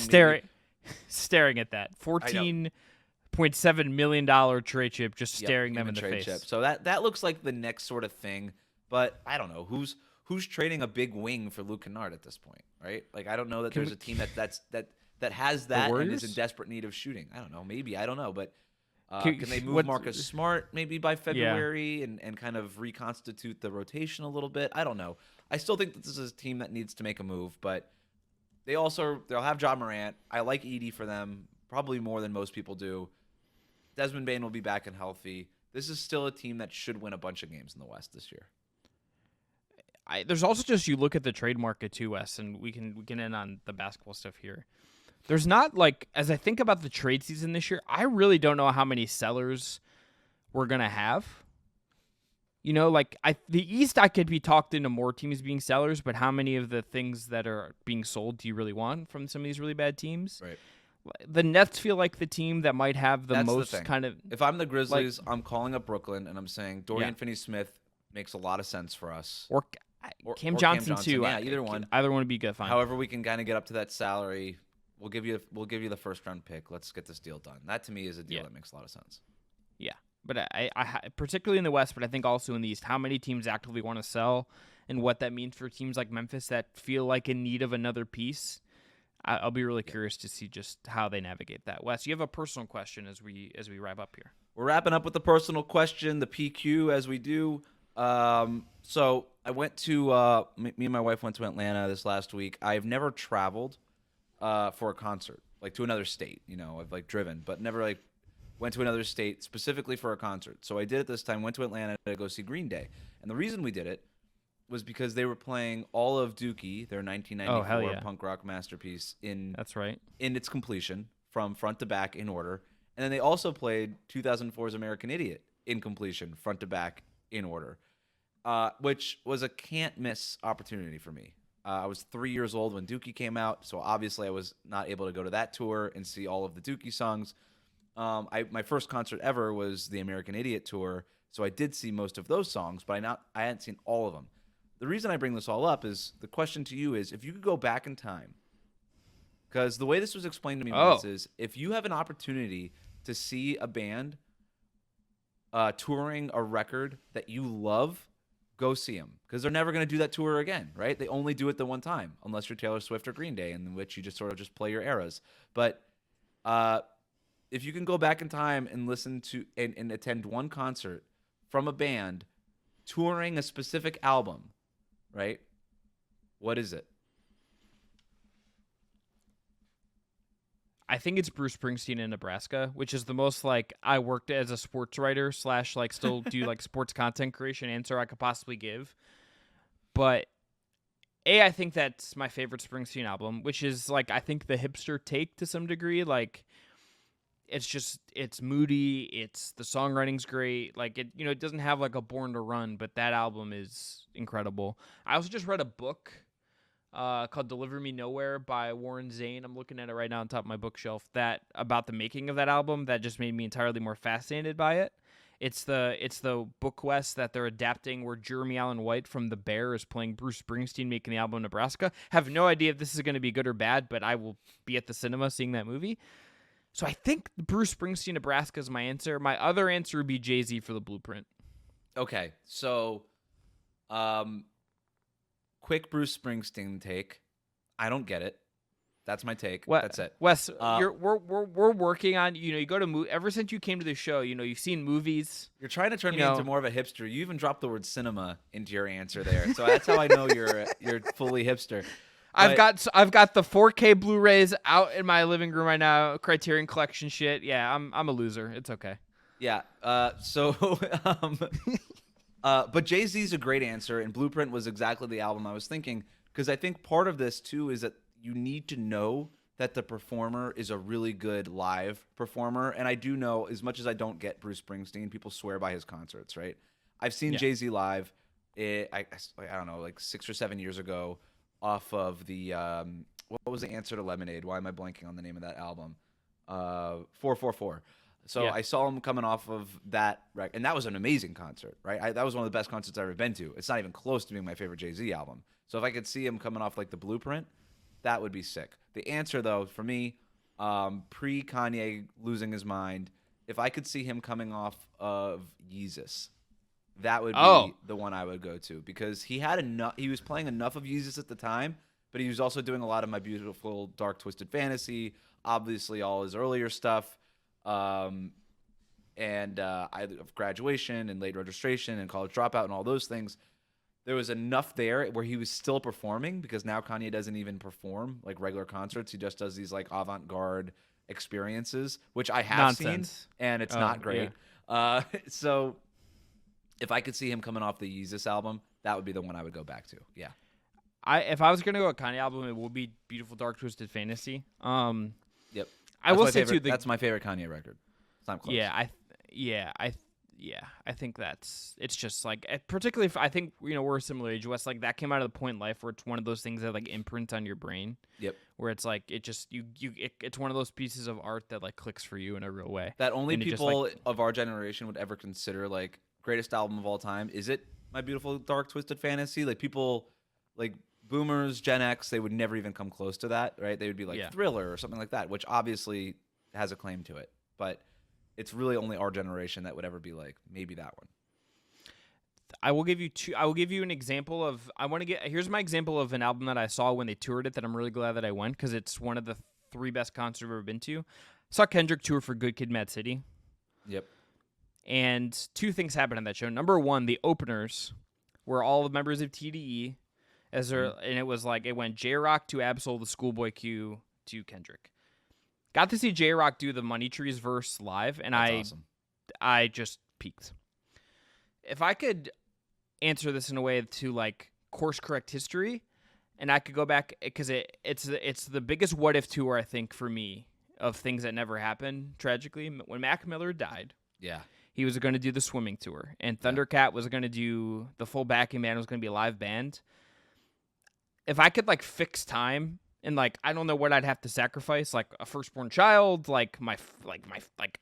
Staring at that $14.7 million trade chip, just staring them in the face. Chip. So that looks like the next sort of thing, but I don't know who's trading a big wing for Luke Kennard at this point, right? Like I don't know that there's a team that has that and is in desperate need of shooting. I don't know. Maybe. I don't know. But can they move Marcus Smart maybe by February and kind of reconstitute the rotation a little bit? I don't know. I still think that this is a team that needs to make a move, but they'll have Ja Morant. I like Edey for them, probably more than most people do. Desmond Bane will be back and healthy. This is still a team that should win a bunch of games in the West this year. There's also just you look at the trade market too, Wes, and we can end on the basketball stuff here. There's not like, as I think about the trade season this year, I really don't know how many sellers we're gonna have. You know, like the East, I could be talked into more teams being sellers, but how many of the things that are being sold do you really want from some of these really bad teams? Right. The Nets feel like the team that might have the most kind of. If I'm the Grizzlies, I'm calling up Brooklyn and I'm saying Dorian Finney-Smith makes a lot of sense for us. Or Cam Johnson too. Yeah, either one. Either one would be good. Fine. However, we can kind of get up to that salary. We'll give you the first round pick. Let's get this deal done. That to me is a deal that makes a lot of sense. Yeah, but I particularly in the West, but I think also in the East, how many teams actively want to sell, and what that means for teams like Memphis that feel like in need of another piece. I'll be really curious to see just how they navigate that. Wes, you have a personal question as we wrap up here. We're wrapping up with the personal question, the PQ, as we do. So I went to me and my wife went to Atlanta this last week. I've never traveled for a concert, like to another state. You know, I've like driven, but never like went to another state specifically for a concert. So I did it this time. Went to Atlanta to go see Green Day, and the reason we did it was because they were playing all of Dookie, their 1994 punk rock masterpiece, in its completion from front to back in order, and then they also played 2004's American Idiot in completion, front to back in order, which was a can't miss opportunity for me. I was 3 years old when Dookie came out, so obviously I was not able to go to that tour and see all of the Dookie songs. My first concert ever was the American Idiot tour, so I did see most of those songs, but I hadn't seen all of them. The reason I bring this all up is the question to you is, if you could go back in time, because the way this was explained to me once is, if you have an opportunity to see a band touring a record that you love, go see them, because they're never going to do that tour again, right? They only do it the one time, unless you're Taylor Swift or Green Day, in which you just sort of just play your eras. But if you can go back in time and listen to and attend one concert from a band touring a specific album, right? What is it? I think it's Bruce Springsteen in Nebraska, which is the most like I worked as a sports writer / like still do like sports content creation answer I could possibly give. But I think that's my favorite Springsteen album, which is like I think the hipster take to some degree. Like it's moody, the songwriting's great. Like it doesn't have like a Born to Run, but that album is incredible. I also just read a book called Deliver Me Nowhere by Warren Zane. I'm looking at it right now on top of my bookshelf. That about the making of that album that just made me entirely more fascinated by it. It's the book West that they're adapting where Jeremy Allen White from The Bear is playing Bruce Springsteen making the album Nebraska. Have no idea if this is going to be good or bad, but I will be at the cinema seeing that movie. So I think Bruce Springsteen Nebraska is my answer. My other answer would be Jay-Z for The Blueprint. Okay, so quick Bruce Springsteen take. I don't get it. That's my take. That's it. Wes, we're working on, you go to ever since you came to the show, you've seen movies. You're trying to turn me into more of a hipster. You even dropped the word cinema into your answer there. So that's how I know you're fully hipster. I've got the 4K Blu-rays out in my living room right now, Criterion Collection shit. Yeah, I'm a loser. It's okay. Yeah. But Jay-Z's a great answer, and Blueprint was exactly the album I was thinking, because I think part of this too is that you need to know that the performer is a really good live performer. And I do know, as much as I don't get Bruce Springsteen, people swear by his concerts, right? I've seen Jay-Z live, I don't know, like 6 or 7 years ago off of the, what was the answer to Lemonade? Why am I blanking on the name of that album? 444. So I saw him coming off of that, and that was an amazing concert, right? That was one of the best concerts I've ever been to. It's not even close to being my favorite Jay-Z album. So if I could see him coming off like the Blueprint, that would be sick. The answer, though, for me, pre-Kanye losing his mind, if I could see him coming off of Yeezus, that would be the one I would go to, because he had enough. He was playing enough of Yeezus at the time, but he was also doing a lot of My Beautiful Dark Twisted Fantasy, obviously all his earlier stuff, of Graduation and Late Registration and College Dropout and all those things. There was enough there where he was still performing, because now Kanye doesn't even perform like regular concerts. He just does these like avant-garde experiences, which I have seen, and it's not great. Yeah. So if I could see him coming off the Yeezus album, that would be the one I would go back to. Yeah. If I was going to go a Kanye album, it would be Beautiful Dark Twisted Fantasy. Yep. I will say too, that's my favorite Kanye record. It's not close. I think it's just like, particularly if I think, we're a similar age, Wes, like that came out of the point in life where it's one of those things that like imprint on your brain. Yep. Where it's like, it just, it's one of those pieces of art that like clicks for you in a real way. That only people of our generation would ever consider like greatest album of all time. Is it My Beautiful Dark Twisted Fantasy? Like people like boomers, Gen X, they would never even come close to that, right? They would be like Thriller or something like that, which obviously has a claim to it. But it's really only our generation that would ever be like, maybe that one. I will give you two. I will give you an example of. Here's my example of an album that I saw when they toured it that I'm really glad that I went, because it's one of the 3 best concerts I've ever been to. I saw Kendrick tour for Good Kid, Mad City. Yep. And 2 things happened on that show. Number 1, the openers were all the members of TDE, and it was like it went J-Rock to Absol, the Schoolboy Q to Kendrick. Got to see J-Rock do the Money Trees verse live, and awesome. I just peaked. If I could answer this in a way to like course correct history, and I could go back, because it's the biggest what if tour I think for me of things that never happened tragically. When Mac Miller died, he was going to do the swimming tour, and Thundercat was going to do the full backing band. It was going to be a live band. If I could like fix time. And like, I don't know what I'd have to sacrifice, like a firstborn child, like my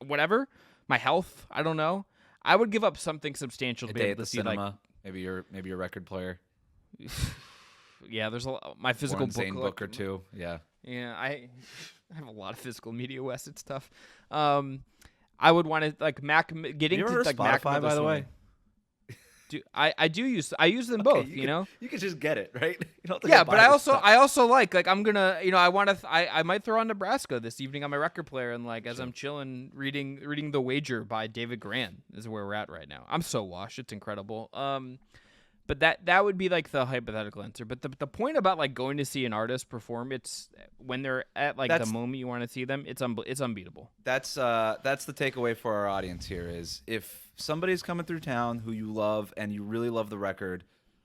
whatever, my health. I don't know. I would give up something substantial to be able to see cinema. Like maybe your record player. Yeah, there's my physical book or two. Yeah. I have a lot of physical media, Wes. It's tough. I would want to like Mac getting you ever to like Spotify, Mac by the way. I use them both, you can just get it, right? But I also like I'm gonna, I might throw on Nebraska this evening on my record player, and like as I'm chilling reading The Wager by David Grann is where we're at right now. I'm so washed, it's incredible. But that would be like the hypothetical answer. But the point about like going to see an artist perform, it's when they're at like the moment you want to see them, it's unbeatable. That's the takeaway for our audience here is if somebody's coming through town who you love and you really love the record.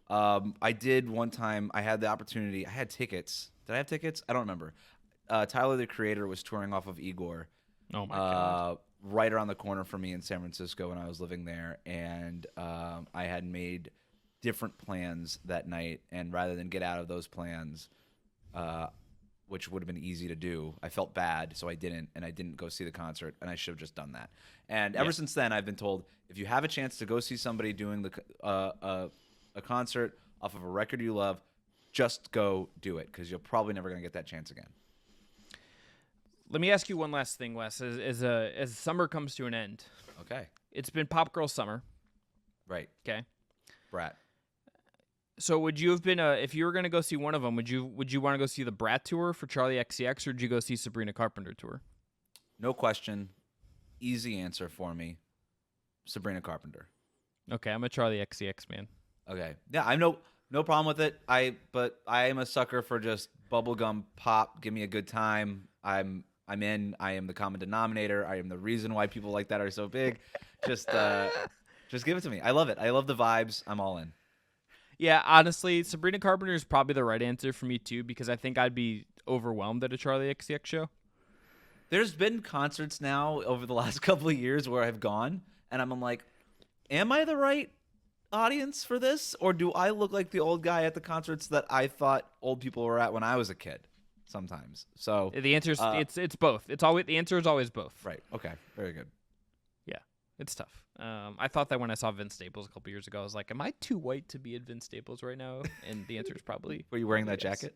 I did one time. I had the opportunity. I had tickets. Did I have tickets? I don't remember. Tyler, the Creator, was touring off of Igor. Oh my God. Right around the corner from me in San Francisco when I was living there, and I had made different plans that night, and rather than get out of those plans, which would have been easy to do, I felt bad, so I didn't, and I didn't go see the concert, and I should have just done that. And ever since then, I've been told, if you have a chance to go see somebody doing a concert off of a record you love, just go do it, because you're probably never going to get that chance again. Let me ask you one last thing, Wes. As summer comes to an end, Okay. it's been Pop Girl Summer. Right. Okay. Brat. So would you have been if you were going to go see one of them, would you want to go see the Brat tour for Charlie XCX, or would you go see Sabrina Carpenter tour? No question. Easy answer for me. Sabrina Carpenter. Okay, I'm a Charlie XCX man. Okay. Yeah, I'm no problem with it. But I am a sucker for just bubblegum pop. Give me a good time. I'm in. I am the common denominator. I am the reason why people like that are so big. Just give it to me. I love it. I love the vibes. I'm all in. Yeah, honestly, Sabrina Carpenter is probably the right answer for me too, because I think I'd be overwhelmed at a Charlie XCX show. There's been concerts now over the last couple of years where I've gone, and I'm like, am I the right audience for this, or do I look like the old guy at the concerts that I thought old people were at when I was a kid? Sometimes. So The answer is it's both. It's always the answer is always both. right. Okay. Very good. Yeah, it's tough. I thought that when I saw Vince Staples a couple years ago, I was like, am I too white to be at Vince Staples right now? And the answer is probably. Were you wearing that yes. jacket?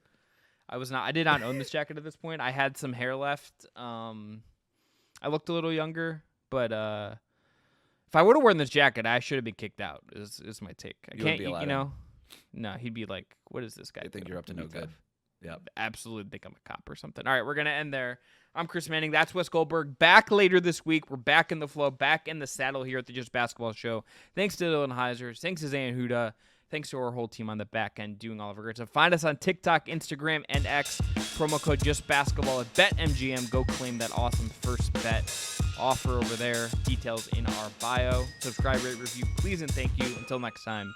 I was not. I did not own this jacket at this point. I had some hair left. I looked a little younger, but if I would have worn this jacket, I should have been kicked out. Is my take. I You can't. wouldn't be allowed You know. No, he'd be like, "What is this guy?" I think doing?" you're up to no He'd be good. tough. Yeah. Absolutely think I'm a cop or something. All right, we're going to end there. I'm Chris Manning. That's Wes Goldberg. Back later this week. We're back in the flow, back in the saddle here at the Just Basketball Show. Thanks to Dylan Heiser. Thanks to Zan Huda. Thanks to our whole team on the back end doing all of our great stuff. Find us on TikTok, Instagram, and X. Promo code Just Basketball at BetMGM. Go claim that awesome first bet offer over there. Details in our bio. Subscribe, rate, review, please, and thank you. Until next time,